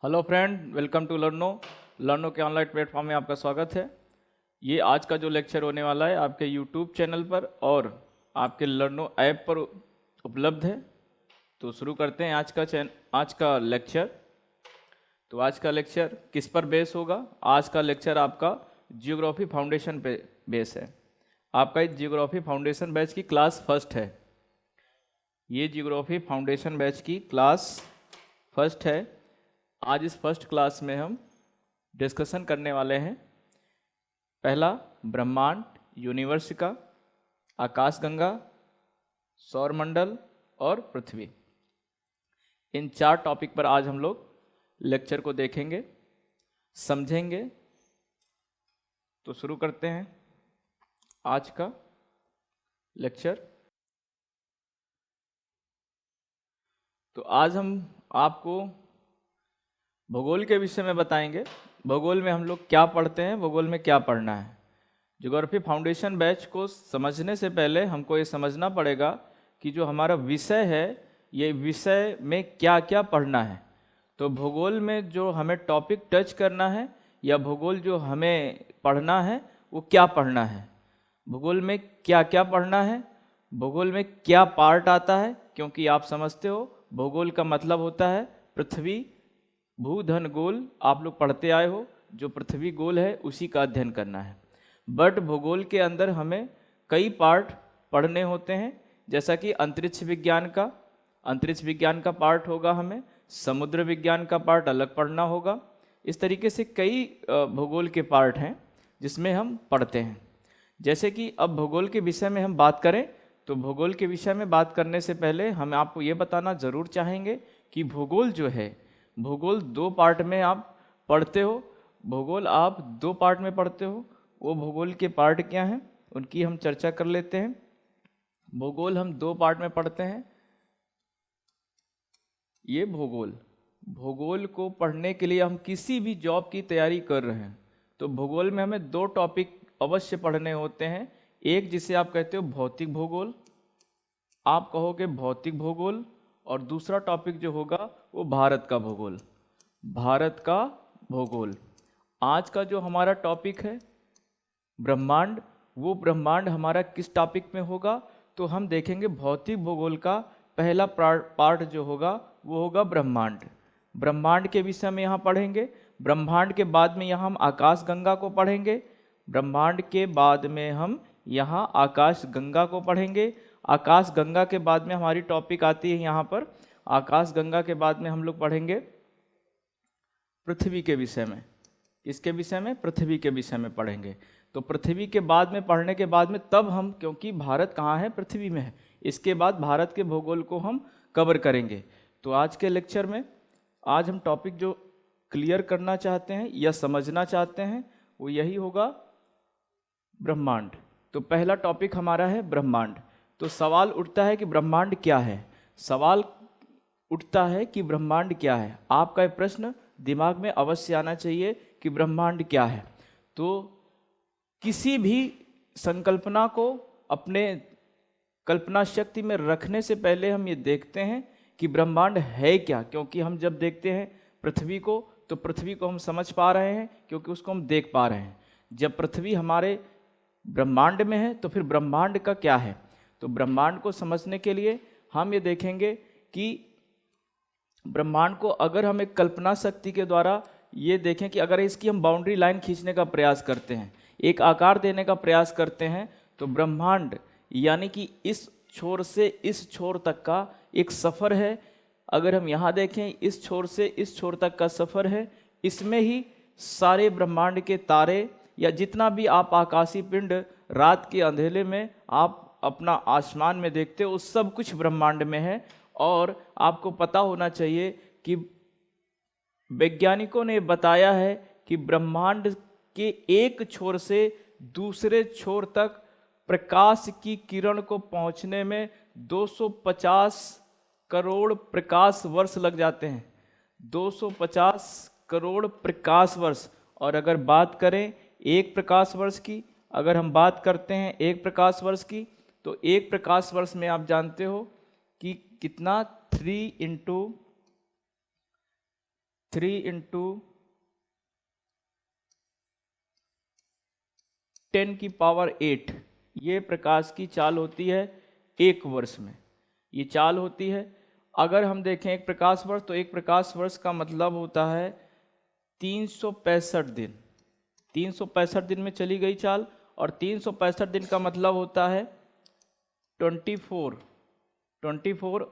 Hello friend, welcome to Learno के online platform में आपका स्वागत है। ये आज का जो लेक्चर होने वाला है आपके यूट्यूब चैनल पर और आपके लर्नो ऐप पर उपलब्ध है। तो शुरू करते हैं आज का लेक्चर। तो आज का लेक्चर किस पर बेस होगा? आज का लेक्चर आपका जियोग्राफी फाउंडेशन पे बेस है। आपका इस जियोग्राफी फाउंडेशन बैच की क्लास फर्स्ट है। ये जियोग्राफी फाउंडेशन बैच की क्लास फर्स्ट है। आज इस फर्स्ट क्लास में हम डिस्कशन करने वाले हैं पहला ब्रह्मांड, यूनिवर्स का, आकाशगंगा, सौरमंडल और पृथ्वी। इन चार टॉपिक पर आज हम लोग लेक्चर को देखेंगे, समझेंगे। तो शुरू करते हैं आज का लेक्चर। तो आज हम आपको भूगोल के विषय में बताएंगे। भूगोल में हम लोग क्या पढ़ते हैं, भूगोल में क्या पढ़ना है। ज्योग्राफी फाउंडेशन बैच को समझने से पहले हमको ये समझना पड़ेगा कि जो हमारा विषय है, ये विषय में क्या क्या पढ़ना है। तो भूगोल में जो हमें टॉपिक टच करना है या भूगोल जो हमें पढ़ना है वो क्या पढ़ना है। भूगोल में क्या क्या पढ़ना है, भूगोल में क्या पार्ट आता है, क्योंकि आप समझते हो भूगोल का मतलब होता है पृथ्वी भू धन गोल। आप लोग पढ़ते आए हो, जो पृथ्वी गोल है उसी का अध्ययन करना है। बट भूगोल के अंदर हमें कई पार्ट पढ़ने होते हैं, जैसा कि अंतरिक्ष विज्ञान का पार्ट होगा, हमें समुद्र विज्ञान का पार्ट अलग पढ़ना होगा। इस तरीके से कई भूगोल के पार्ट हैं जिसमें हम पढ़ते हैं। जैसे कि अब भूगोल के विषय में हम बात करें तो भूगोल के विषय में बात करने से पहले हम आपको ये बताना ज़रूर चाहेंगे कि भूगोल जो है, भूगोल दो पार्ट में आप पढ़ते हो। भूगोल आप दो पार्ट में पढ़ते हो। वो भूगोल के पार्ट क्या हैं उनकी हम चर्चा कर लेते हैं। भूगोल हम दो पार्ट में पढ़ते हैं। ये भूगोल को पढ़ने के लिए हम किसी भी जॉब की तैयारी कर रहे हैं तो भूगोल में हमें दो टॉपिक अवश्य पढ़ने होते हैं। एक जिसे आप कहते हो भौतिक भूगोल, आप कहोगे भौतिक भूगोल, और दूसरा टॉपिक जो होगा वो भारत का भूगोल। आज का जो हमारा टॉपिक है ब्रह्मांड, वो ब्रह्मांड हमारा किस टॉपिक में होगा? तो हम देखेंगे भौतिक भूगोल का पहला पार्ट जो होगा वो होगा ब्रह्मांड के विषय में यहाँ पढ़ेंगे। ब्रह्मांड के बाद में यहाँ हम आकाशगंगा को पढ़ेंगे। ब्रह्मांड के बाद में हम यहाँ आकाशगंगा को पढ़ेंगे। आकाशगंगा के बाद में हमारी टॉपिक आती है यहाँ पर, आकाशगंगा के बाद में हम लोग पढ़ेंगे पृथ्वी के विषय में। इसके विषय में पृथ्वी के विषय में पढ़ेंगे। तो पृथ्वी के बाद में पढ़ने के बाद में तब हम, क्योंकि भारत कहाँ है, पृथ्वी में है, इसके बाद भारत के भूगोल को हम कवर करेंगे। तो आज के लेक्चर में आज हम टॉपिक जो क्लियर करना चाहते हैं या समझना चाहते हैं वो यही होगा ब्रह्मांड। तो पहला टॉपिक हमारा है ब्रह्मांड। तो सवाल उठता है कि ब्रह्मांड क्या है। ब्रह्मांड क्या है, आपका एक प्रश्न दिमाग में अवश्य आना चाहिए कि ब्रह्मांड क्या है। तो किसी भी संकल्पना को अपने कल्पना शक्ति में रखने से पहले हम ये देखते हैं कि ब्रह्मांड है क्या। क्योंकि हम जब देखते हैं पृथ्वी को तो पृथ्वी को हम समझ पा रहे हैं, क्योंकि उसको हम देख पा रहे हैं। जब पृथ्वी हमारे ब्रह्मांड में है तो फिर ब्रह्मांड का क्या है। तो ब्रह्मांड को समझने के लिए हम ये देखेंगे कि ब्रह्मांड को अगर हम एक कल्पना शक्ति के द्वारा ये देखें कि अगर इसकी हम बाउंड्री लाइन खींचने का प्रयास करते हैं, एक आकार देने का प्रयास करते हैं, तो ब्रह्मांड यानी कि इस छोर से इस छोर तक का एक सफ़र है। अगर हम यहाँ देखें इस छोर से इस छोर तक का सफ़र है। इसमें ही सारे ब्रह्मांड के तारे या जितना भी आप आकाशीय पिंड रात के अंधेरे में आप अपना आसमान में देखते हो, उस सब कुछ ब्रह्मांड में है। और आपको पता होना चाहिए कि वैज्ञानिकों ने बताया है कि ब्रह्मांड के एक छोर से दूसरे छोर तक प्रकाश की किरण को पहुंचने में 250 करोड़ प्रकाश वर्ष लग जाते हैं। 250 करोड़ प्रकाश वर्ष। और अगर बात करें एक प्रकाश वर्ष की, अगर हम बात करते हैं एक प्रकाश वर्ष की, तो एक प्रकाश वर्ष में आप जानते हो कि कितना 3 × 3 इंटू 10⁸, ये प्रकाश की चाल होती है एक वर्ष में, ये चाल होती है। अगर हम देखें एक प्रकाश वर्ष, तो एक प्रकाश वर्ष का मतलब होता है 365 दिन। 365 दिन में चली गई चाल, और 365 दिन का मतलब होता है 24,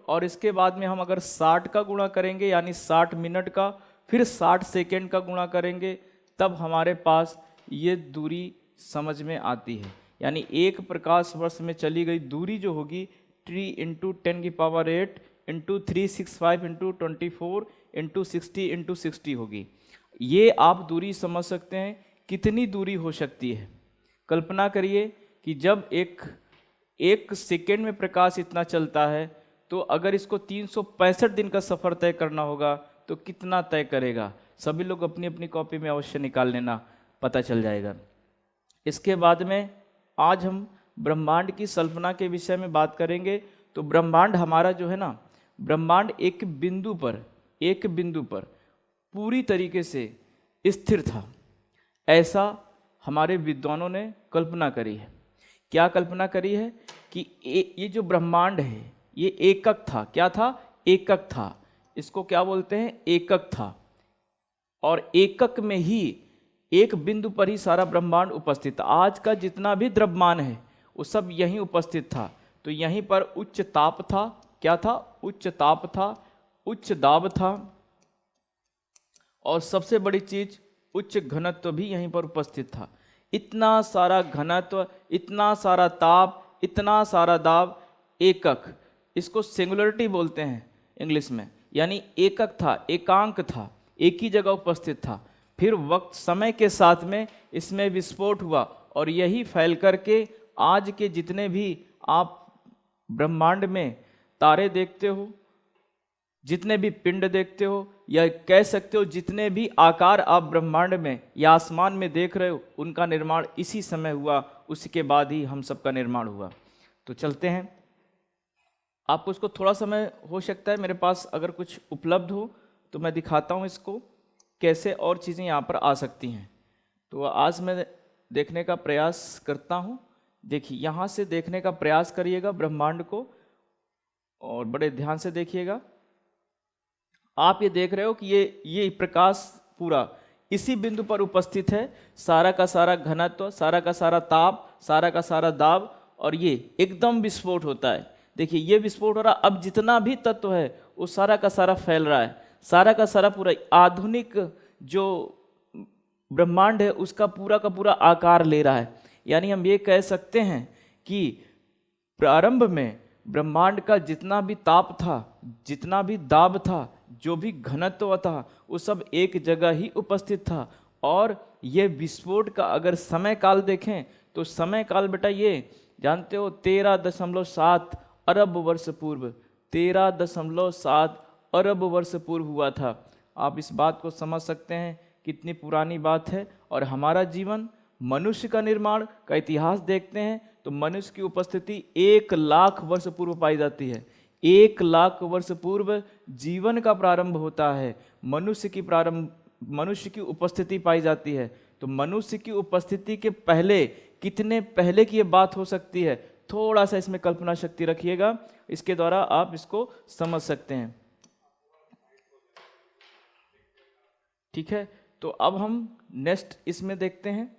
और इसके बाद में हम अगर 60 का गुणा करेंगे, यानी 60 मिनट का, फिर 60 सेकेंड का गुणा करेंगे, तब हमारे पास ये दूरी समझ में आती है। यानी एक प्रकाश वर्ष में चली गई दूरी जो होगी 3 इंटू 10⁸ इंटू 365 इंटू 24 इंटू 60 होगी। ये आप दूरी समझ सकते हैं कितनी दूरी हो सकती है। कल्पना करिए कि जब एक सेकेंड में प्रकाश इतना चलता है, तो अगर इसको 365 दिन का सफ़र तय करना होगा तो कितना तय करेगा। सभी लोग अपनी अपनी कॉपी में अवश्य निकाल लेना, पता चल जाएगा। इसके बाद में आज हम ब्रह्मांड की कल्पना के विषय में बात करेंगे। तो ब्रह्मांड हमारा जो है ना, ब्रह्मांड एक बिंदु पर पूरी तरीके से स्थिर था, ऐसा हमारे विद्वानों ने कल्पना करी है। क्या कल्पना करी है कि ये जो ब्रह्मांड है ये एकक था। क्या था? एकक था। इसको क्या बोलते हैं? एकक था। और एकक में ही एक बिंदु पर ही सारा ब्रह्मांड उपस्थित था। आज का जितना भी द्रव्यमान है वो सब यहीं उपस्थित था। तो यहीं पर उच्च ताप था। क्या था? उच्च ताप था, उच्च दाब था, और सबसे बड़ी चीज उच्च घनत्व भी यहीं पर उपस्थित था। इतना सारा घनत्व, इतना सारा ताप, इतना सारा दाब, एकक, इसको सिंगुलरिटी बोलते हैं इंग्लिश में। यानी एकक था, एकांक था, एक ही जगह उपस्थित था। फिर वक्त समय के साथ में इसमें विस्फोट हुआ, और यही फैल करके आज के जितने भी आप ब्रह्मांड में तारे देखते हो, जितने भी पिंड देखते हो, या कह सकते हो जितने भी आकार आप ब्रह्मांड में या आसमान में देख रहे हो, उनका निर्माण इसी समय हुआ। उसी के बाद ही हम सबका निर्माण हुआ। तो चलते हैं, आपको इसको थोड़ा समय हो सकता है मेरे पास अगर कुछ उपलब्ध हो तो मैं दिखाता हूँ इसको कैसे और चीज़ें यहाँ पर आ सकती हैं। तो आज मैं देखने का प्रयास करता हूँ। देखिए, यहाँ से देखने का प्रयास करिएगा ब्रह्मांड को, और बड़े ध्यान से देखिएगा। आप ये देख रहे हो कि ये प्रकाश पूरा इसी बिंदु पर उपस्थित है। सारा का सारा घनत्व, सारा का सारा ताप, सारा का सारा दाब, और ये एकदम विस्फोट होता है। देखिए, ये विस्फोट हो रहा। अब जितना भी तत्व है वो सारा का सारा फैल रहा है। सारा का सारा पूरा आधुनिक जो ब्रह्मांड है उसका पूरा का पूरा आकार ले रहा है। यानी हम ये कह सकते हैं कि प्रारंभ में ब्रह्मांड का जितना भी ताप था, जितना भी दाब था, जो भी घनत्व था, वो सब एक जगह ही उपस्थित था। और ये विस्फोट का अगर समय काल देखें तो समय काल बेटा ये जानते हो 13.7 अरब वर्ष पूर्व, 13.7 अरब वर्ष पूर्व हुआ था। आप इस बात को समझ सकते हैं कितनी पुरानी बात है। और हमारा जीवन, मनुष्य का निर्माण का इतिहास देखते हैं तो मनुष्य की उपस्थिति 1 लाख वर्ष पूर्व पाई जाती है। 1 लाख वर्ष पूर्व जीवन का प्रारंभ होता है, मनुष्य की उपस्थिति पाई जाती है। तो मनुष्य की उपस्थिति के पहले, कितने पहले की ये बात हो सकती है, थोड़ा सा इसमें कल्पना शक्ति रखिएगा, इसके द्वारा आप इसको समझ सकते हैं। ठीक है, तो अब हम नेक्स्ट इसमें देखते हैं।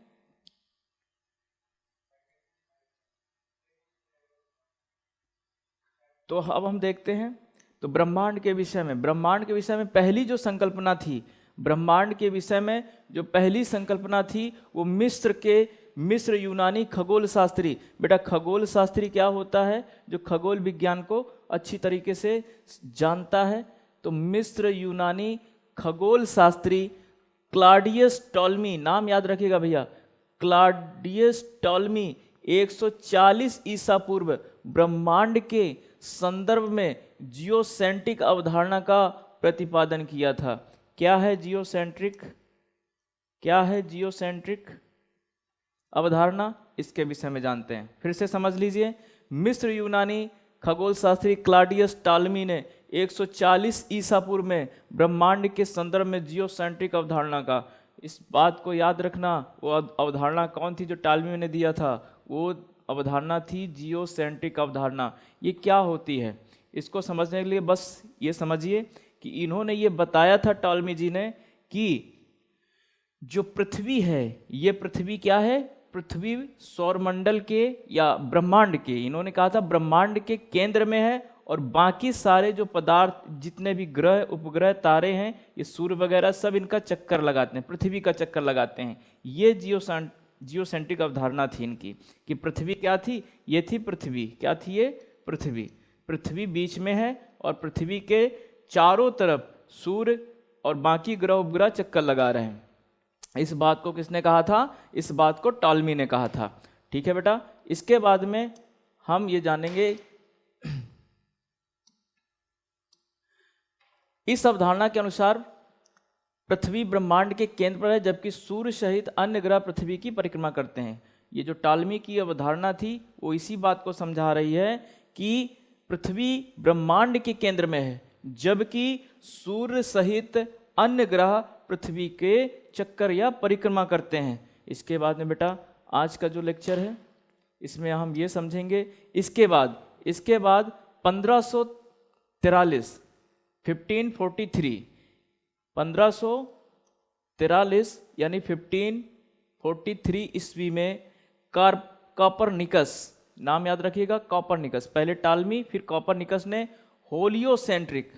तो अब हम देखते हैं तो ब्रह्मांड के विषय में पहली जो संकल्पना थी, ब्रह्मांड के विषय में जो पहली संकल्पना थी वो मिस्र यूनानी खगोल शास्त्री। बेटा, खगोल शास्त्री क्या होता है? जो खगोल विज्ञान को अच्छी तरीके से जानता है। तो मिस्र यूनानी खगोल शास्त्री क्लॉडियस टॉलमी, नाम याद रखिएगा भैया, क्लॉडियस टॉलमी 140 ईसा पूर्व ब्रह्मांड के संदर्भ में जियोसेंट्रिक अवधारणा का प्रतिपादन किया था। क्या है जियोसेंट्रिक? क्या है जियोसेंट्रिक अवधारणा? इसके विषय में जानते हैं। फिर से समझ लीजिए, मिस्र यूनानी खगोल शास्त्री क्लॉडियस टॉलमी ने 140 ईसा पूर्व में ब्रह्मांड के संदर्भ में जियोसेंट्रिक अवधारणा का, इस बात को याद रखना, वो अवधारणा कौन थी जो टालमी ने दिया था? वो अवधारणा थी जियोसेंट्रिक अवधारणा। ये क्या होती है इसको समझने के लिए बस ये समझिए कि इन्होंने ये बताया था टालमी जी ने कि जो पृथ्वी है, ये पृथ्वी क्या है? पृथ्वी सौरमंडल के या ब्रह्मांड के, इन्होंने कहा था ब्रह्मांड के केंद्र में है, और बाकी सारे जो पदार्थ, जितने भी ग्रह उपग्रह तारे हैं, ये सूर्य वगैरह सब इनका चक्कर लगाते हैं, पृथ्वी का चक्कर लगाते हैं। ये जियोसेंट्रिक अवधारणा थी इनकी कि पृथ्वी क्या थी? ये थी पृथ्वी। क्या थी ये? पृथ्वी। पृथ्वी बीच में है और पृथ्वी के चारों तरफ सूर्य और बाकी ग्रह उपग्रह चक्कर लगा रहे हैं। इस बात को किसने कहा था? इस बात को टालमी ने कहा था। ठीक है बेटा। इसके बाद में हम ये जानेंगे, इस अवधारणा के अनुसार पृथ्वी ब्रह्मांड के केंद्र पर है, जबकि सूर्य सहित अन्य ग्रह पृथ्वी की परिक्रमा करते हैं। ये जो टालमी की अवधारणा थी वो इसी बात को समझा रही है कि पृथ्वी ब्रह्मांड के केंद्र में है, जबकि सूर्य सहित अन्य ग्रह पृथ्वी के चक्कर या परिक्रमा करते हैं। इसके बाद में बेटा आज का जो लेक्चर है इसमें हम ये समझेंगे। इसके बाद 1543 1543 यानी 1543 ईस्वी में कॉपरनिकस, नाम याद रखिएगा, कॉपरनिकस। पहले टालमी फिर कॉपरनिकस ने होलियोसेंट्रिक,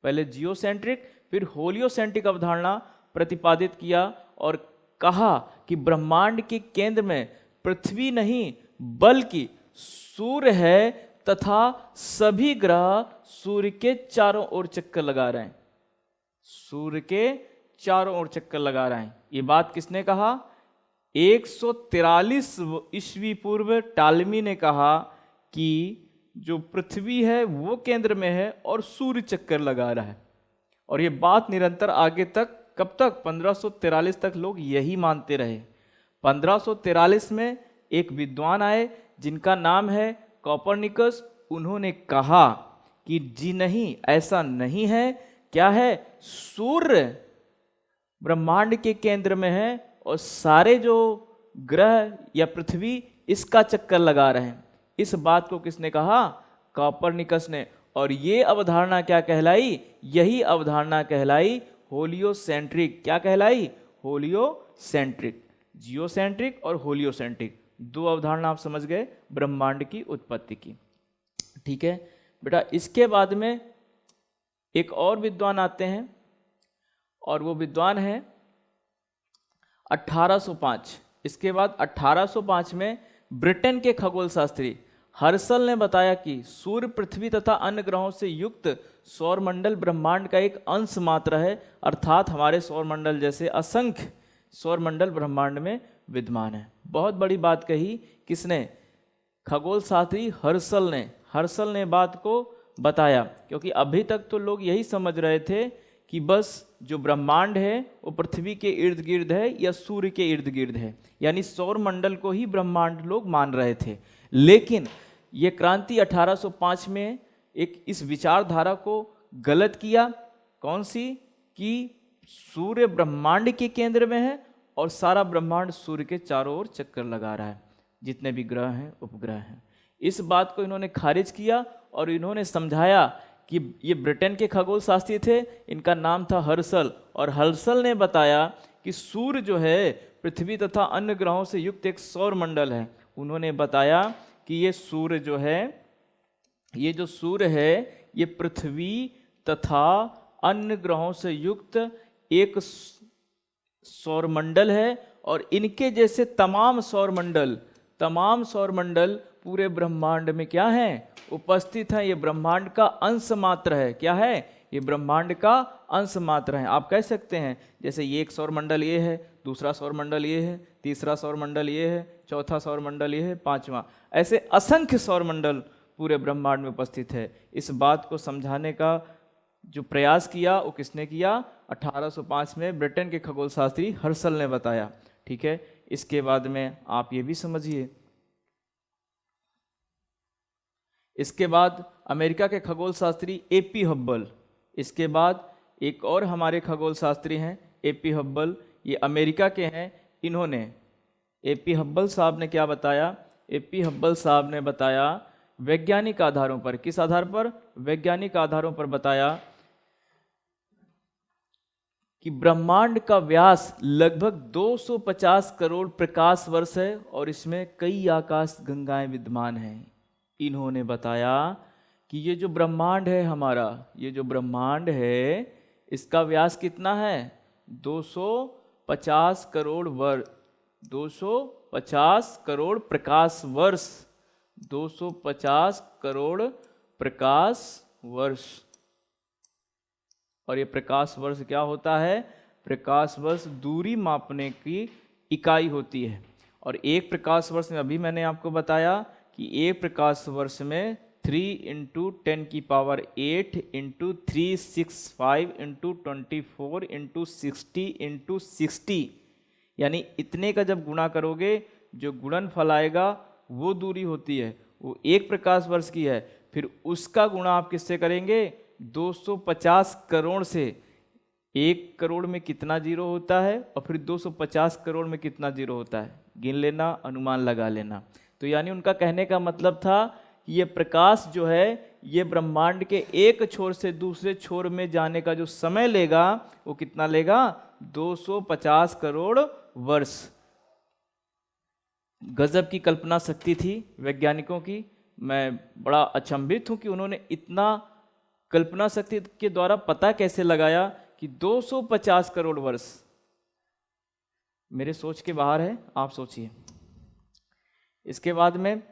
पहले जियोसेंट्रिक फिर होलियोसेंट्रिक अवधारणा प्रतिपादित किया और कहा कि ब्रह्मांड के केंद्र में पृथ्वी नहीं बल्कि सूर्य है तथा सभी ग्रह सूर्य के चारों ओर चक्कर लगा रहे हैं। सूर्य के चारों ओर चक्कर लगा रहे हैं। ये बात किसने कहा? 143 ईस्वी पूर्व टालमी ने कहा कि जो पृथ्वी है वो केंद्र में है और सूर्य चक्कर लगा रहा है। और ये बात निरंतर आगे तक, कब तक? 1543 तक लोग यही मानते रहे। 1543 में एक विद्वान आए जिनका नाम है कॉपरनिकस। उन्होंने कहा कि जी नहीं, ऐसा नहीं है। क्या है? सूर्य ब्रह्मांड के केंद्र में है और सारे जो ग्रह या पृथ्वी इसका चक्कर लगा रहे हैं। इस बात को किसने कहा? कॉपरनिकस ने। और ये अवधारणा क्या कहलाई? यही अवधारणा कहलाई होलियोसेंट्रिक। क्या कहलाई? होलियोसेंट्रिक। जियोसेंट्रिक और होलियोसेंट्रिक, दो अवधारणा आप समझ गए ब्रह्मांड की उत्पत्ति की। ठीक है बेटा। इसके बाद में एक और विद्वान आते हैं और वो विद्वान है 1805। इसके बाद 1805 में ब्रिटेन के खगोल शास्त्री हर्सल ने बताया कि सूर्य, पृथ्वी तथा अन्य ग्रहों से युक्त सौरमंडल ब्रह्मांड का एक अंश मात्र है, अर्थात हमारे सौरमंडल जैसे असंख्य सौरमंडल ब्रह्मांड में विद्यमान है। बहुत बड़ी बात कही किसने? खगोल शास्त्री हर्सल ने बात को बताया, क्योंकि अभी तक तो लोग यही समझ रहे थे कि बस जो ब्रह्मांड है वो पृथ्वी के इर्द गिर्द है या सूर्य के इर्द गिर्द है, यानी सौरमंडल को ही ब्रह्मांड लोग मान रहे थे। लेकिन ये क्रांति 1805 में एक इस विचारधारा को गलत किया। कौन सी? कि सूर्य ब्रह्मांड के केंद्र में है और सारा ब्रह्मांड सूर्य के चारों ओर चक्कर लगा रहा है, जितने भी ग्रह हैं उपग्रह हैं। इस बात को इन्होंने खारिज किया और इन्होंने समझाया कि ये ब्रिटेन के खगोल शास्त्री थे, इनका नाम था हर्सल, और हर्सल ने बताया कि सूर्य जो है पृथ्वी तथा अन्य ग्रहों से युक्त एक सौरमंडल है। उन्होंने बताया कि ये सूर्य जो है, ये जो सूर्य है ये पृथ्वी तथा अन्य ग्रहों से युक्त एक सौरमंडल है और इनके जैसे तमाम सौरमंडल पूरे ब्रह्मांड में क्या है? उपस्थित है। ये ब्रह्मांड का अंश मात्र है। क्या है? ये ब्रह्मांड का अंश मात्र है। आप कह सकते हैं जैसे ये एक सौरमंडल ये है, दूसरा सौरमंडल ये है, तीसरा सौरमंडल ये है, चौथा सौरमंडल ये है, पांचवा, ऐसे असंख्य सौरमंडल पूरे ब्रह्मांड में उपस्थित है। इस बात को समझाने का जो प्रयास किया वो किसने किया? 1805 में ब्रिटेन के खगोल शास्त्री हर्सल ने बताया। ठीक है। इसके बाद में आप ये भी समझिए इसके बाद अमेरिका के खगोल शास्त्री एपी हब्बल। इसके बाद एक और हमारे खगोल शास्त्री हैं एपी हब्बल, ये अमेरिका के हैं। इन्होंने, एपी हब्बल साहब ने क्या बताया? एपी हब्बल साहब ने बताया वैज्ञानिक आधारों पर, किस आधार पर? वैज्ञानिक आधारों पर बताया कि ब्रह्मांड का व्यास लगभग 250 करोड़ प्रकाश वर्ष है और इसमें कई आकाश गंगाएं विद्यमान हैं। इन्होंने बताया कि ये जो ब्रह्मांड है हमारा, ये जो ब्रह्मांड है इसका व्यास कितना है? 250 करोड़ वर्ष, 250 करोड़ प्रकाश वर्ष, 250 करोड़ प्रकाश वर्ष। और ये प्रकाश वर्ष क्या होता है? प्रकाश वर्ष दूरी मापने की इकाई होती है। और एक प्रकाश वर्ष में, अभी मैंने आपको बताया कि एक प्रकाश वर्ष में 3 × 10⁸ × 365 × 24 × 60 × 60, यानी इतने का जब गुणा करोगे जो गुणनफल आएगा वो दूरी होती है, वो एक प्रकाश वर्ष की है। फिर उसका गुणा आप किससे करेंगे? 250 करोड़ से। 1 करोड़ में कितना जीरो होता है और फिर 250 करोड़ में कितना जीरो होता है, गिन लेना, अनुमान लगा लेना। तो यानी उनका कहने का मतलब था कि ये प्रकाश जो है ये ब्रह्मांड के एक छोर से दूसरे छोर में जाने का जो समय लेगा वो कितना लेगा? 250 करोड़ वर्ष। गजब की कल्पना शक्ति थी वैज्ञानिकों की। मैं बड़ा अचंभित हूं कि उन्होंने इतना कल्पना शक्ति के द्वारा पता कैसे लगाया कि 250 करोड़ वर्ष। मेरे सोच के बाहर है, आप सोचिए। इसके बाद में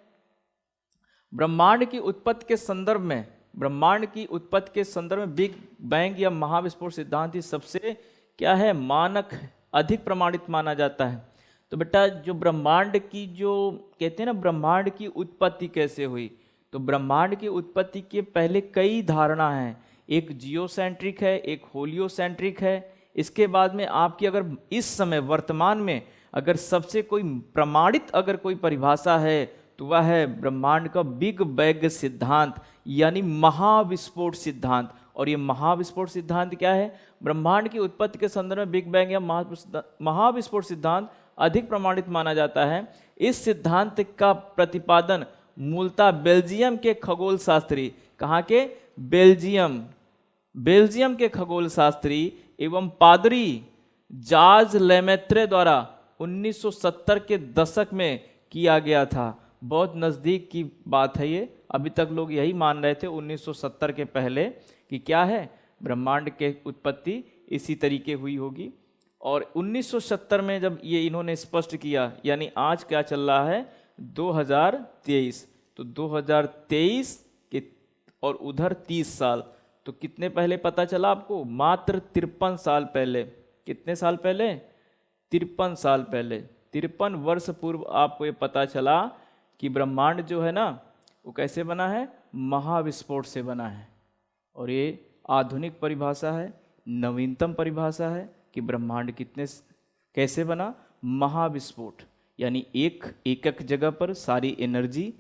ब्रह्मांड की उत्पत्ति के संदर्भ में, ब्रह्मांड की उत्पत्ति के संदर्भ में बिग बैंग या महाविस्फोट सिद्धांत ही सबसे क्या है? मानक, अधिक प्रमाणित माना जाता है। तो बेटा जो ब्रह्मांड की, जो कहते हैं ना ब्रह्मांड की उत्पत्ति कैसे हुई, तो ब्रह्मांड की उत्पत्ति के पहले कई धारणा हैं। एक जियोसेंट्रिक है, एक होलियोसेंट्रिक है। इसके बाद में आपकी अगर इस समय वर्तमान में अगर सबसे कोई प्रमाणित अगर कोई परिभाषा है तो वह है ब्रह्मांड का बिग बैंग सिद्धांत, यानी महाविस्फोट सिद्धांत। और ये महाविस्फोट सिद्धांत क्या है? ब्रह्मांड की उत्पत्ति के संदर्भ में बिग बैंग या महाविस्फोट सिद्धांत अधिक प्रमाणित माना जाता है। इस सिद्धांत का प्रतिपादन मूलतः बेल्जियम के खगोल शास्त्री, कहाँ के? बेल्जियम के खगोल शास्त्री एवं पादरी जार्ज लेमेत्रे द्वारा 1970 के दशक में किया गया था। बहुत नज़दीक की बात है ये। अभी तक लोग यही मान रहे थे 1970 के पहले कि क्या है, ब्रह्मांड के उत्पत्ति इसी तरीके हुई होगी। और 1970 में जब ये इन्होंने स्पष्ट किया, यानी आज क्या चल रहा है? 2023। तो 2023 के और उधर 30 साल, तो कितने पहले पता चला आपको? मात्र 53 साल पहले। कितने साल पहले? 53 साल पहले, 53 वर्ष पूर्व आपको ये पता चला कि ब्रह्मांड जो है ना वो कैसे बना है? महाविस्फोट से बना है। और ये आधुनिक परिभाषा है, नवीनतम परिभाषा है कि ब्रह्मांड कैसे बना? महाविस्फोट, यानी एक जगह पर सारी एनर्जी,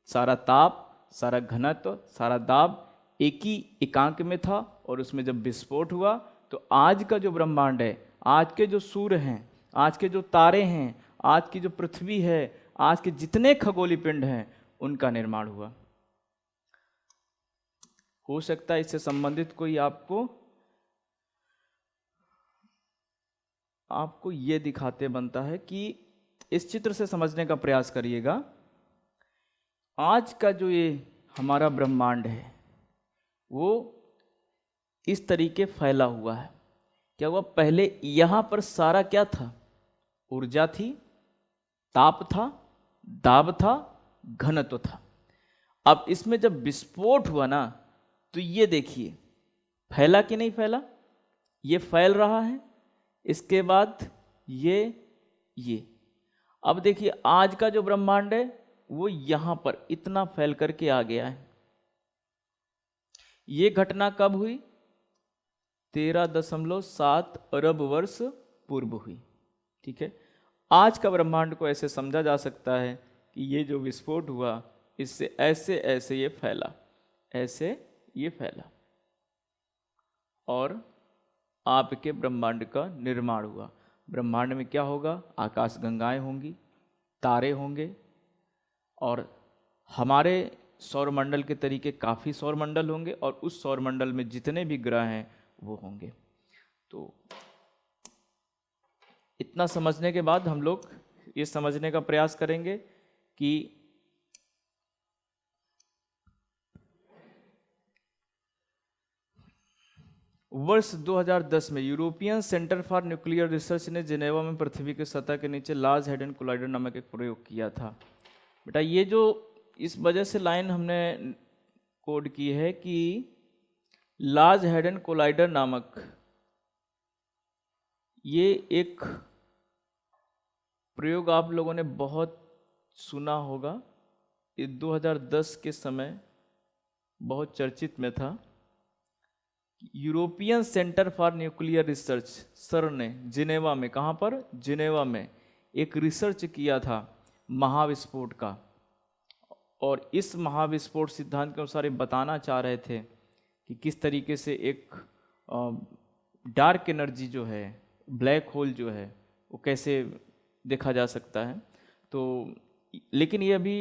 सारा ताप, सारा घनत्व, सारा दाब एक ही एकांक में था और उसमें जब विस्फोट हुआ तो आज का जो ब्रह्मांड है, आज के जो सूर्य हैं, आज के जो तारे हैं, आज की जो पृथ्वी है, आज के जितने खगोलीय पिंड हैं, उनका निर्माण हुआ। हो सकता है इससे संबंधित कोई आपको ये दिखाते बनता है कि इस चित्र से समझने का प्रयास करिएगा। आज का जो ये हमारा ब्रह्मांड है वो इस तरीके फैला हुआ है। क्या हुआ? पहले यहाँ पर सारा क्या था? ऊर्जा थी, ताप था, दाब था, घनत्व था। अब इसमें जब विस्फोट हुआ ना तो ये देखिए फैला कि नहीं फैला? ये फैल रहा है। इसके बाद ये अब देखिए आज का जो ब्रह्मांड है वो यहां पर इतना फैल करके आ गया है। ये घटना कब हुई? 13.7 अरब वर्ष पूर्व हुई। ठीक है। आज का ब्रह्मांड को ऐसे समझा जा सकता है कि ये जो विस्फोट हुआ इससे ऐसे ऐसे ये फैला, ऐसे ये फैला और आपके ब्रह्मांड का निर्माण हुआ। ब्रह्मांड में क्या होगा? आकाश गंगाएं होंगी, तारे होंगे और हमारे सौरमंडल के तरीके काफ़ी सौरमंडल होंगे और उस सौरमंडल में जितने भी ग्रह हैं वो होंगे। तो इतना समझने के बाद हम लोग ये समझने का प्रयास करेंगे कि वर्ष 2010 में European centre for nuclear research ने जिनेवा में पृथ्वी की सतह के नीचे लार्ज हैडन कोलाइडर नामक एक प्रयोग किया था। बेटा ये जो इस वजह से लाइन हमने कोड की है कि लार्ज हैडन कोलाइडर नामक ये एक प्रयोग आप लोगों ने बहुत सुना होगा। ये 2010 के समय बहुत चर्चित में था। European centre for nuclear research sir ने जिनेवा में, कहाँ पर? जिनेवा में एक रिसर्च किया था महाविस्फोट का, और इस महाविस्फोट सिद्धांत के अनुसार ये बताना चाह रहे थे कि किस तरीके से एक डार्क एनर्जी जो है, ब्लैक होल जो है, वो कैसे देखा जा सकता है। तो लेकिन ये अभी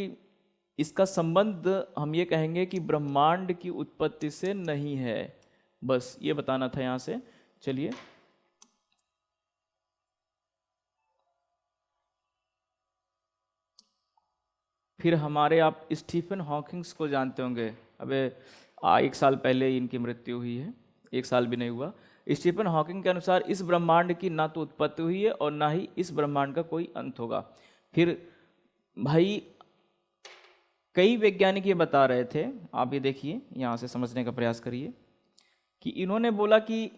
इसका संबंध हम ये कहेंगे कि ब्रह्मांड की उत्पत्ति से नहीं है, बस ये बताना था यहाँ से। चलिए फिर हमारे आप स्टीफन हॉकिंग्स को जानते होंगे। अबे 1 साल पहले इनकी मृत्यु हुई है, 1 साल भी नहीं हुआ। स्टीफन हॉकिंग के अनुसार इस ब्रह्मांड की ना तो उत्पत्ति हुई है और ना ही इस ब्रह्मांड का कोई अंत होगा। फिर भाई कई वैज्ञानिक ये बता रहे थे, आप ये देखिए, यहाँ से समझने का प्रयास करिए कि इन्होंने बोला कि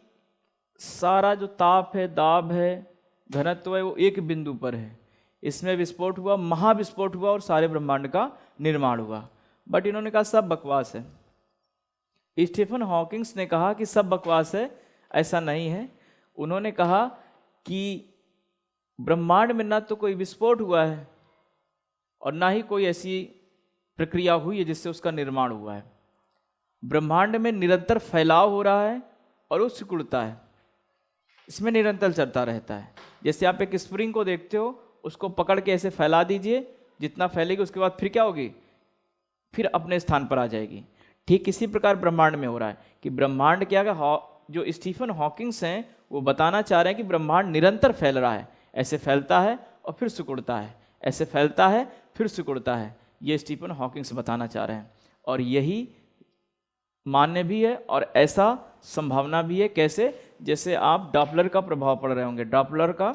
सारा जो ताप है, दाब है, घनत्व है, वो एक बिंदु पर है। इसमें विस्फोट हुआ, महाविस्फोट हुआ और सारे ब्रह्मांड का निर्माण हुआ। बट इन्होंने कहा सब बकवास है। स्टीफन हॉकिंग्स ने कहा कि सब बकवास है, ऐसा नहीं है। उन्होंने कहा कि ब्रह्मांड में ना तो कोई विस्फोट हुआ है और ना ही कोई ऐसी प्रक्रिया हुई है जिससे उसका निर्माण हुआ है। ब्रह्मांड में निरंतर फैलाव हो रहा है और वो सिकुड़ता है, इसमें निरंतर चलता रहता है। जैसे आप एक स्प्रिंग को देखते हो, उसको पकड़ के ऐसे फैला दीजिए, जितना फैलेगी उसके बाद फिर क्या होगी? फिर अपने स्थान पर आ जाएगी। ठीक इसी प्रकार ब्रह्मांड में हो रहा है कि ब्रह्मांड क्या है, जो स्टीफन हॉकिंग्स हैं वो बताना चाह रहे हैं कि ब्रह्मांड निरंतर फैल रहा है, ऐसे फैलता है और फिर सिकुड़ता है, ऐसे फैलता है फिर सिकुड़ता है। ये स्टीफन हॉकिंग्स बताना चाह रहे हैं और यही मान्य भी है और ऐसा संभावना भी है। कैसे? जैसे आप डॉपलर का प्रभाव पढ़ रहे होंगे, डॉपलर का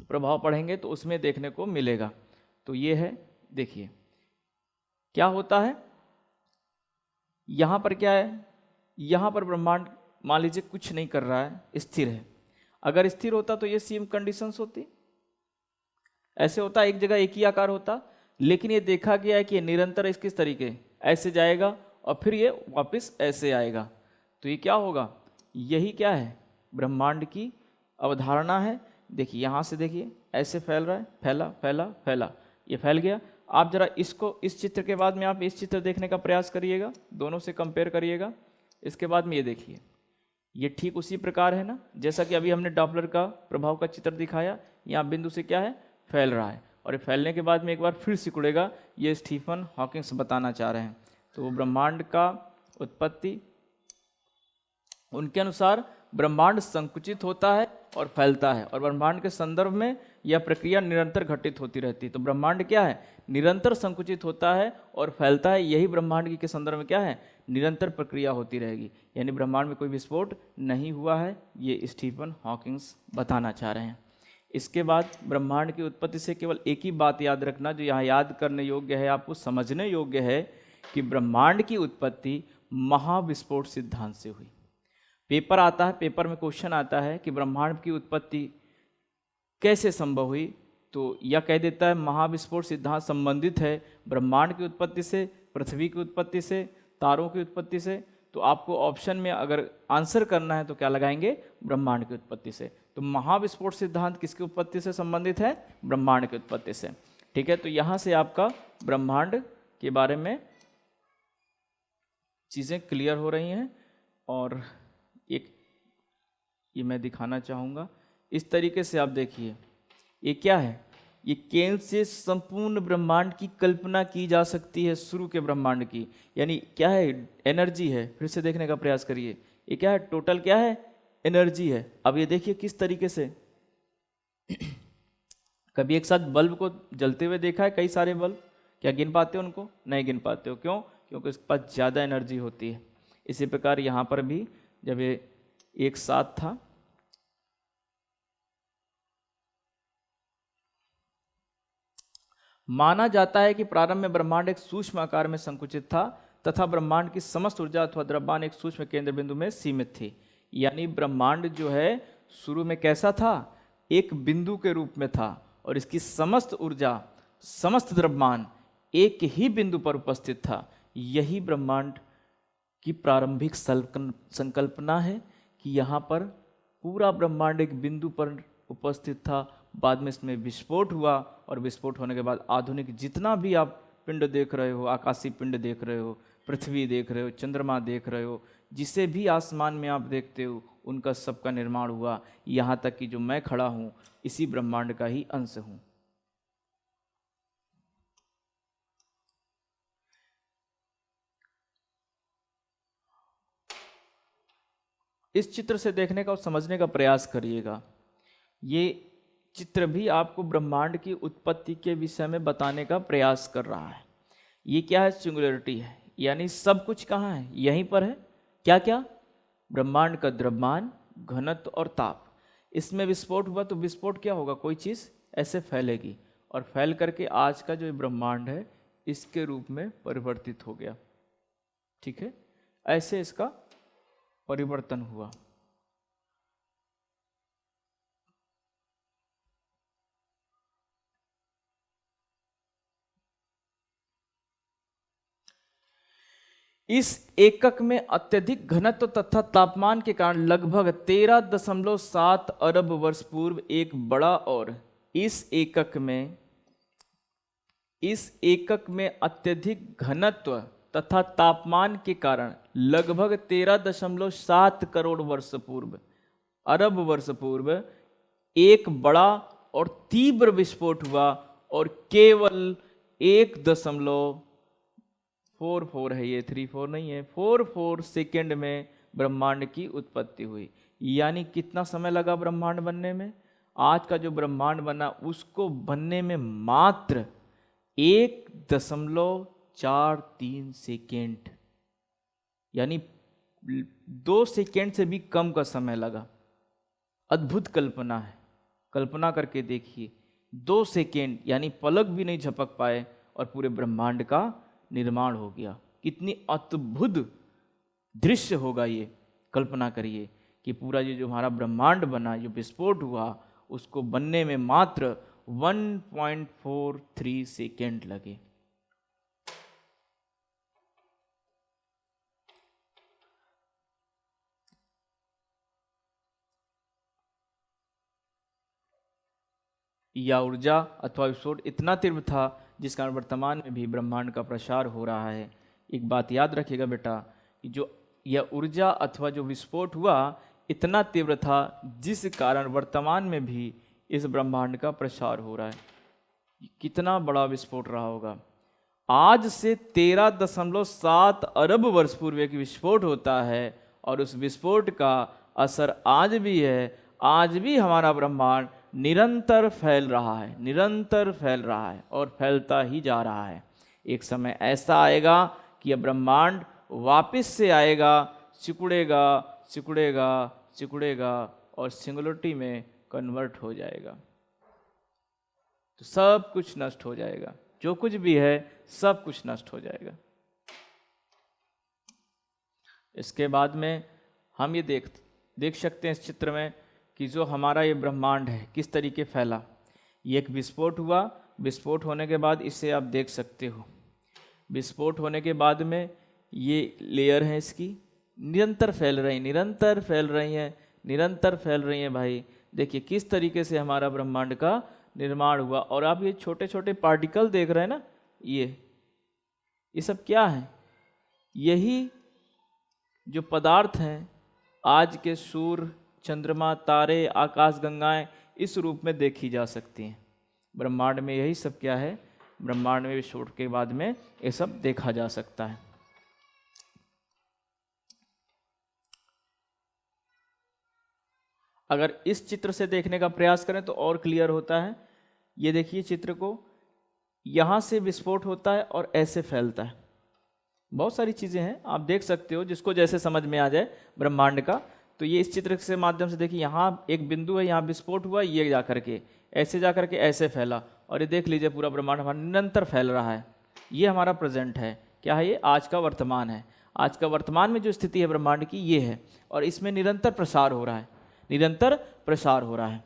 प्रभाव पढ़ेंगे तो उसमें देखने को मिलेगा। तो ये है, देखिए क्या होता है। यहाँ पर क्या है? यहाँ पर ब्रह्मांड मान लीजिए कुछ नहीं कर रहा है, स्थिर है। अगर स्थिर होता तो ये सेम कंडीशंस होती, ऐसे होता, एक जगह एक ही आकार होता। लेकिन ये देखा गया है कि ये निरंतर इस किस तरीके ऐसे जाएगा और फिर ये वापस ऐसे आएगा। तो ये क्या होगा? यही क्या है? ब्रह्मांड की अवधारणा है। देखिए यहाँ से देखिए, ऐसे फैल रहा है, फैला फैला फैला, ये फैल गया। आप जरा इसको, इस चित्र के बाद में आप इस चित्र देखने का प्रयास करिएगा, दोनों से कंपेयर करिएगा। इसके बाद में ये देखिए, ये ठीक उसी प्रकार है ना, जैसा कि अभी हमने डॉपलर का प्रभाव का चित्र दिखाया। यहाँ बिंदु से क्या है? फैल रहा है और ये फैलने के बाद में एक बार फिर सिकुड़ेगा। ये स्टीफन हॉकिंग्स बताना चाह रहे हैं। तो ब्रह्मांड का उत्पत्ति, उनके अनुसार ब्रह्मांड संकुचित होता है और फैलता है और ब्रह्मांड के संदर्भ में यह प्रक्रिया निरंतर घटित होती रहती है। तो ब्रह्मांड क्या है? निरंतर संकुचित होता है और फैलता है। यही ब्रह्मांड के संदर्भ में क्या है? निरंतर प्रक्रिया होती रहेगी। यानी ब्रह्मांड में कोई विस्फोट नहीं हुआ है, ये स्टीफन हॉकिंग्स बताना चाह रहे हैं। इसके बाद ब्रह्मांड की उत्पत्ति से केवल एक ही बात याद रखना, जो यहाँ याद करने योग्य है, आपको समझने योग्य है, कि ब्रह्मांड की उत्पत्ति महाविस्फोट सिद्धांत से हुई। पेपर आता है, पेपर में क्वेश्चन आता है कि ब्रह्मांड की उत्पत्ति कैसे संभव हुई, तो यह कह देता है महाविस्फोट सिद्धांत संबंधित है ब्रह्मांड की उत्पत्ति से, पृथ्वी की उत्पत्ति से, तारों की उत्पत्ति से। तो आपको ऑप्शन में अगर आंसर करना है तो क्या लगाएंगे? ब्रह्मांड की उत्पत्ति से। तो महाविस्फोट सिद्धांत किसकी उत्पत्ति से संबंधित है? ब्रह्मांड की उत्पत्ति से। ठीक है, तो यहाँ से आपका ब्रह्मांड के बारे में चीज़ें क्लियर हो रही हैं। और एक ये मैं दिखाना चाहूँगा, इस तरीके से आप देखिए, ये क्या है, ये केंद्र से संपूर्ण ब्रह्मांड की कल्पना की जा सकती है, शुरू के ब्रह्मांड की। यानी क्या है, एनर्जी है। फिर से देखने का प्रयास करिए, ये क्या है, टोटल क्या है, एनर्जी है। अब ये देखिए किस तरीके से कभी एक साथ बल्ब को जलते हुए देखा है, कई सारे बल्ब, क्या गिन पाते हो उनको, नहीं गिन पाते हो, क्यों, क्योंकि इसके पास ज़्यादा एनर्जी होती है। इसी प्रकार यहाँ पर भी जब ये एक साथ था, माना जाता है कि प्रारंभ में ब्रह्मांड एक सूक्ष्म आकार में संकुचित था तथा ब्रह्मांड की समस्त ऊर्जा अथवा द्रव्यमान एक सूक्ष्म केंद्र बिंदु में सीमित थी। यानी ब्रह्मांड जो है शुरू में कैसा था, एक बिंदु के रूप में था और इसकी समस्त ऊर्जा, समस्त द्रव्यमान एक ही बिंदु पर उपस्थित था। यही ब्रह्मांड की प्रारंभिक संकल्पना है कि यहाँ पर पूरा ब्रह्मांड एक बिंदु पर उपस्थित था। बाद में इसमें विस्फोट हुआ और विस्फोट होने के बाद आधुनिक जितना भी आप पिंड देख रहे हो, आकाशीय पिंड देख रहे हो, पृथ्वी देख रहे हो, चंद्रमा देख रहे हो, जिसे भी आसमान में आप देखते हो, उनका सबका निर्माण हुआ। यहाँ तक कि जो मैं खड़ा हूँ इसी ब्रह्मांड का ही अंश हूँ। इस चित्र से देखने का और समझने का प्रयास करिएगा। ये चित्र भी आपको ब्रह्मांड की उत्पत्ति के विषय में बताने का प्रयास कर रहा है। ये क्या है, सिंगुलरिटी है, यानी सब कुछ कहाँ है, यहीं पर है। क्या क्या, ब्रह्मांड का द्रव्यमान, घनत्व और ताप। इसमें विस्फोट हुआ तो विस्फोट क्या होगा, कोई चीज़ ऐसे फैलेगी और फैल करके आज का जो ब्रह्मांड है इसके रूप में परिवर्तित हो गया। ठीक है, ऐसे इसका परिवर्तन हुआ। इस एकक में अत्यधिक घनत्व तथा तापमान के कारण लगभग 13.7 अरब वर्ष पूर्व एक बड़ा और इस एकक में अत्यधिक घनत्व तथा तापमान के कारण लगभग 13.7 करोड़ वर्ष पूर्व, अरब वर्ष पूर्व एक बड़ा और तीव्र विस्फोट हुआ और केवल 1.44 है, ये 34 नहीं है, 44 सेकेंड में ब्रह्मांड की उत्पत्ति हुई। यानी कितना समय लगा ब्रह्मांड बनने में, आज का जो ब्रह्मांड बना उसको बनने में मात्र 1.43 सेकेंड, यानी 2 सेकेंड से भी कम का समय लगा। अद्भुत कल्पना है, कल्पना करके देखिए, 2 सेकेंड यानी पलक भी नहीं झपक पाए और पूरे ब्रह्मांड का निर्माण हो गया। कितनी अद्भुत दृश्य होगा ये, कल्पना करिए कि पूरा ये जो हमारा ब्रह्मांड बना, जो विस्फोट हुआ, उसको बनने में मात्र 1.43 सेकेंड लगे। यह ऊर्जा अथवा विस्फोट इतना तीव्र था जिस कारण वर्तमान में भी ब्रह्मांड का प्रसार हो रहा है। एक बात याद रखिएगा बेटा, कि जो यह ऊर्जा अथवा जो विस्फोट हुआ इतना तीव्र था जिस कारण वर्तमान में भी इस ब्रह्मांड का प्रसार हो रहा है। कितना बड़ा विस्फोट रहा होगा। आज से 13.7 अरब वर्ष पूर्व एक विस्फोट होता है और उस विस्फोट का असर आज भी है। आज भी हमारा ब्रह्मांड निरंतर फैल रहा है, निरंतर फैल रहा है और फैलता ही जा रहा है। एक समय ऐसा आएगा कि यह ब्रह्मांड वापस से आएगा, सिकुड़ेगा सिकुड़ेगा सिकुड़ेगा और सिंगुलरिटी में कन्वर्ट हो जाएगा। तो सब कुछ नष्ट हो जाएगा, जो कुछ भी है सब कुछ नष्ट हो जाएगा। इसके बाद में हम ये देख सकते हैं इस चित्र में कि जो हमारा ये ब्रह्मांड है किस तरीके फैला। ये एक विस्फोट हुआ, विस्फोट होने के बाद इसे आप देख सकते हो, विस्फोट होने के बाद में ये लेयर है इसकी निरंतर फैल रही, निरंतर फैल रही हैं, निरंतर फैल रही हैं। भाई देखिए किस तरीके से हमारा ब्रह्मांड का निर्माण हुआ। और आप ये छोटे छोटे पार्टिकल देख रहे हैं ना, ये ये सब क्या है? यही जो पदार्थ हैं आज के सूर्य, चंद्रमा, तारे, आकाश गंगाएं इस रूप में देखी जा सकती हैं। ब्रह्मांड में यही सब क्या है? ब्रह्मांड में विस्फोट के बाद में ये सब देखा जा सकता है। अगर इस चित्र से देखने का प्रयास करें तो और क्लियर होता है। ये देखिए चित्र को, यहाँ से विस्फोट होता है और ऐसे फैलता है। बहुत सारी चीज़ें हैं, आप देख सकते हो, जिसको जैसे समझ में आ जाए ब्रह्मांड का। तो ये इस चित्र से माध्यम से देखिए, यहाँ एक बिंदु है, यहाँ विस्फोट हुआ, ये जा करके ऐसे फैला, और ये देख लीजिए पूरा ब्रह्मांड हमारा निरंतर फैल रहा है। ये हमारा प्रेजेंट है। क्या है ये? आज का वर्तमान है। आज का वर्तमान में जो स्थिति है ब्रह्मांड की ये है, और इसमें निरंतर प्रसार हो रहा है, निरंतर प्रसार हो रहा है।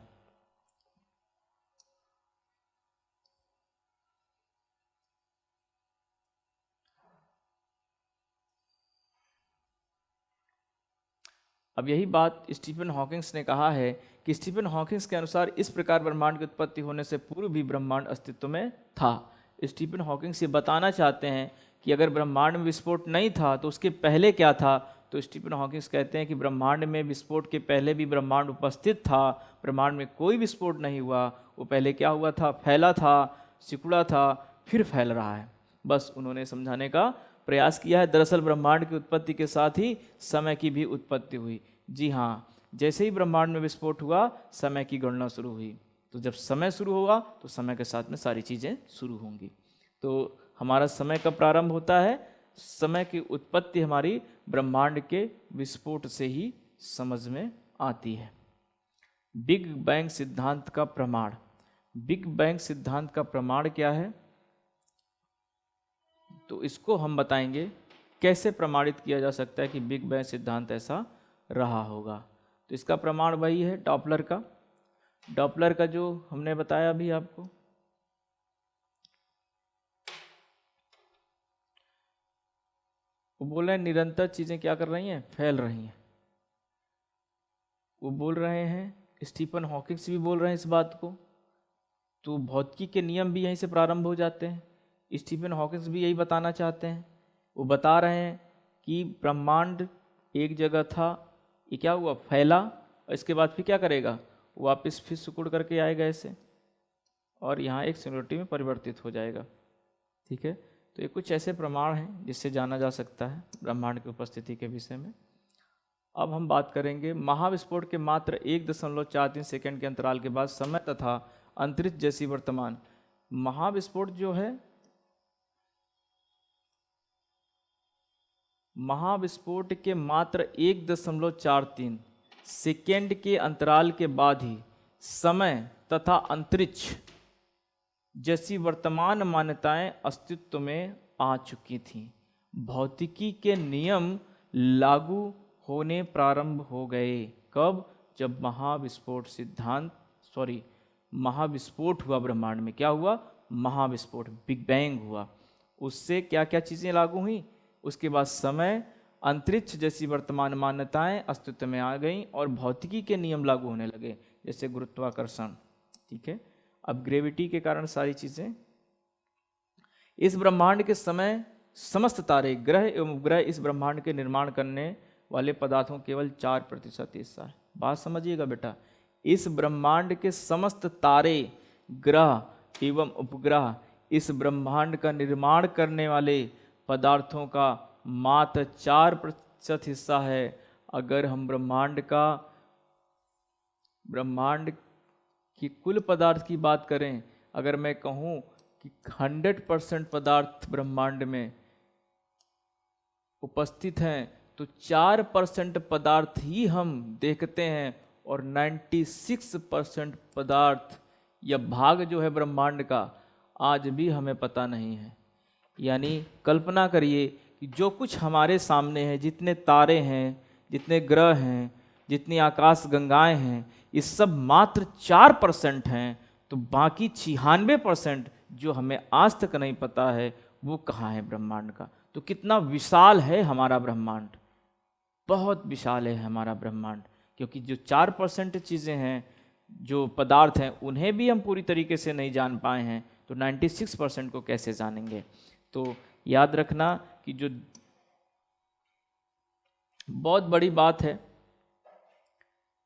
अब यही बात स्टीफन हॉकिंग्स ने कहा है कि स्टीफन हॉकिंग्स के अनुसार इस प्रकार ब्रह्मांड की उत्पत्ति होने से पूर्व भी ब्रह्मांड अस्तित्व में था। स्टीफन हॉकिंग्स ये बताना चाहते हैं कि अगर ब्रह्मांड में विस्फोट नहीं था तो उसके पहले क्या था। तो स्टीफन हॉकिंग्स कहते हैं कि ब्रह्मांड में विस्फोट के पहले भी ब्रह्मांड उपस्थित था। ब्रह्मांड में कोई विस्फोट नहीं हुआ, वो पहले क्या हुआ था? फैला था, सिकुड़ा था, फिर फैल रहा है। बस उन्होंने समझाने का प्रयास किया है। दरअसल ब्रह्मांड की उत्पत्ति के साथ ही समय की भी उत्पत्ति हुई। जी हाँ, जैसे ही ब्रह्मांड में विस्फोट हुआ, समय की गणना शुरू हुई। तो जब समय शुरू होगा तो समय के साथ में सारी चीज़ें शुरू होंगी। तो हमारा समय का प्रारंभ होता है, समय की उत्पत्ति हमारी ब्रह्मांड के विस्फोट से ही समझ में आती है। बिग बैंग सिद्धांत का प्रमाण। बिग बैंग सिद्धांत का प्रमाण क्या है? तो इसको हम बताएंगे कैसे प्रमाणित किया जा सकता है कि बिग बैंग सिद्धांत ऐसा रहा होगा। तो इसका प्रमाण वही है डॉपलर का। डॉपलर का जो हमने बताया अभी आपको, वो बोल रहे हैं निरंतर चीजें क्या कर रही हैं? फैल रही हैं। वो बोल रहे हैं, स्टीफन हॉकिंग्स भी बोल रहे हैं इस बात को। तो भौतिकी के नियम भी यहीं से प्रारंभ हो जाते हैं। स्टीफन हॉकिंग्स भी यही बताना चाहते हैं। वो बता रहे हैं कि ब्रह्मांड एक जगह था, ये क्या हुआ? फैला, और इसके बाद फिर क्या करेगा? वापस फिर सिकुड़ करके आएगा ऐसे, और यहाँ एक सिंगुलरिटी में परिवर्तित हो जाएगा। ठीक है, तो ये कुछ ऐसे प्रमाण हैं जिससे जाना जा सकता है ब्रह्मांड की उपस्थिति के विषय में। अब हम बात करेंगे महाविस्फोट के मात्र 1.43 सेकंड के अंतराल के बाद समय तथा अंतरिक्ष जैसी वर्तमान। महाविस्फोट जो है, महाविस्फोट के मात्र 1.43 सेकेंड के अंतराल के बाद ही समय तथा अंतरिक्ष जैसी वर्तमान मान्यताएं अस्तित्व में आ चुकी थीं। भौतिकी के नियम लागू होने प्रारंभ हो गए। कब? जब महाविस्फोट हुआ ब्रह्मांड में। क्या हुआ? महाविस्फोट, बिग बैंग हुआ। उससे क्या क्या चीज़ें लागू हुई? उसके बाद समय, अंतरिक्ष जैसी वर्तमान मान्यताएं अस्तित्व में आ गईं और भौतिकी के नियम लागू होने लगे, जैसे गुरुत्वाकर्षण। ठीक है, अब ग्रेविटी के कारण सारी चीज़ें। इस ब्रह्मांड के समय समस्त तारे, ग्रह एवं उपग्रह इस ब्रह्मांड के निर्माण करने वाले पदार्थों केवल 4% हिस्सा है। बात समझिएगा बेटा, इस ब्रह्मांड के समस्त तारे, ग्रह एवं उपग्रह इस ब्रह्मांड का निर्माण करने वाले पदार्थों का मात्र 4% हिस्सा है। अगर हम ब्रह्मांड की कुल पदार्थ की बात करें, अगर मैं कहूँ कि 100% पदार्थ ब्रह्मांड में उपस्थित हैं, तो 4% पदार्थ ही हम देखते हैं और 96% पदार्थ या भाग जो है ब्रह्मांड का आज भी हमें पता नहीं है। यानी कल्पना करिए कि जो कुछ हमारे सामने है, जितने तारे हैं, जितने ग्रह हैं, जितनी आकाश गंगाएं हैं, ये सब मात्र 4% हैं। तो बाकी 96% जो हमें आज तक नहीं पता है वो कहाँ है ब्रह्मांड का। तो कितना विशाल है हमारा ब्रह्मांड, बहुत विशाल है हमारा ब्रह्मांड। क्योंकि जो 4% चीज़ें हैं, जो पदार्थ हैं, उन्हें भी हम पूरी तरीके से नहीं जान पाए हैं, तो 96% को कैसे जानेंगे। तो याद रखना कि जो बहुत बड़ी बात है।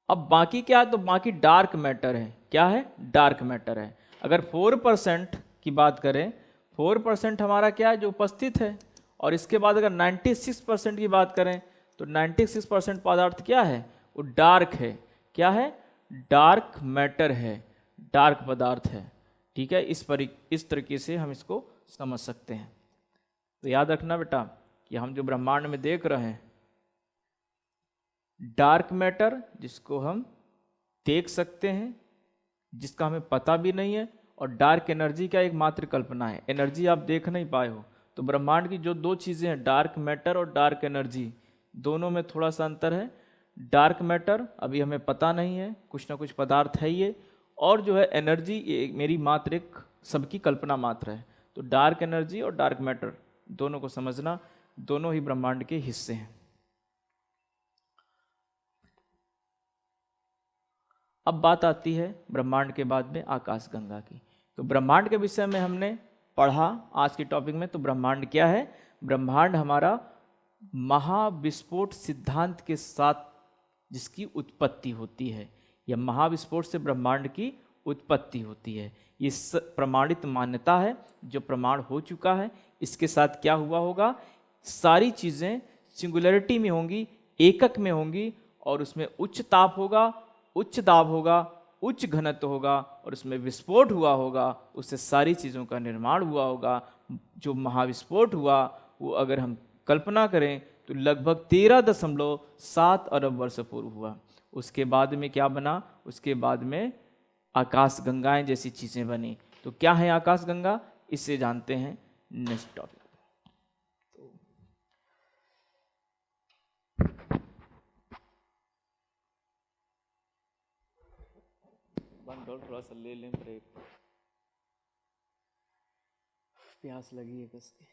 अब बाकी क्या है, तो बाकी डार्क मैटर है। क्या है? डार्क मैटर है। अगर 4% की बात करें, 4% हमारा क्या है, जो उपस्थित है, और इसके बाद अगर 96% की बात करें तो 96% पदार्थ क्या है, वो डार्क है। क्या है? डार्क मैटर है, डार्क पदार्थ है। ठीक है, इस तरीके से हम इसको समझ सकते हैं। तो याद रखना बेटा कि हम जो ब्रह्मांड में देख रहे हैं, डार्क मैटर जिसको हम देख सकते हैं, जिसका हमें पता भी नहीं है, और डार्क एनर्जी का एक मात्र कल्पना है, एनर्जी आप देख नहीं पाए हो। तो ब्रह्मांड की जो दो चीज़ें हैं, डार्क मैटर और डार्क एनर्जी, दोनों में थोड़ा सा अंतर है। डार्क मैटर अभी हमें पता नहीं है, कुछ ना कुछ पदार्थ है ये, और जो है एनर्जी, ये मेरी मात्र एक सबकी कल्पना मात्र है। तो डार्क एनर्जी और डार्क मैटर दोनों को समझना, दोनों ही ब्रह्मांड के हिस्से हैं। अब बात आती है ब्रह्मांड के बाद में आकाशगंगा की। तो ब्रह्मांड के विषय में हमने पढ़ा आज के टॉपिक में। तो ब्रह्मांड क्या है? ब्रह्मांड हमारा महाविस्फोट सिद्धांत के साथ जिसकी उत्पत्ति होती है, या महाविस्फोट से ब्रह्मांड की उत्पत्ति होती है। ये प्रमाणित मान्यता है, जो प्रमाण हो चुका है। इसके साथ क्या हुआ होगा, सारी चीज़ें सिंगुलरिटी में होंगी, एकक में होंगी, और उसमें उच्च ताप होगा, उच्च दाब होगा, उच्च घनत्व होगा, और उसमें विस्फोट हुआ होगा, उससे सारी चीज़ों का निर्माण हुआ होगा। जो महाविस्फोट हुआ वो अगर हम कल्पना करें तो लगभग 13.7 अरब वर्ष पूर्व हुआ। उसके बाद में क्या बना? उसके बाद में आकाश गंगाएं जैसी चीज़ें बनी। तो क्या है आकाश गंगा, इससे जानते हैं नेक्स्ट टॉपिक। थोड़ा सा ले लें ब्रेक, प्यास लगी है कसके।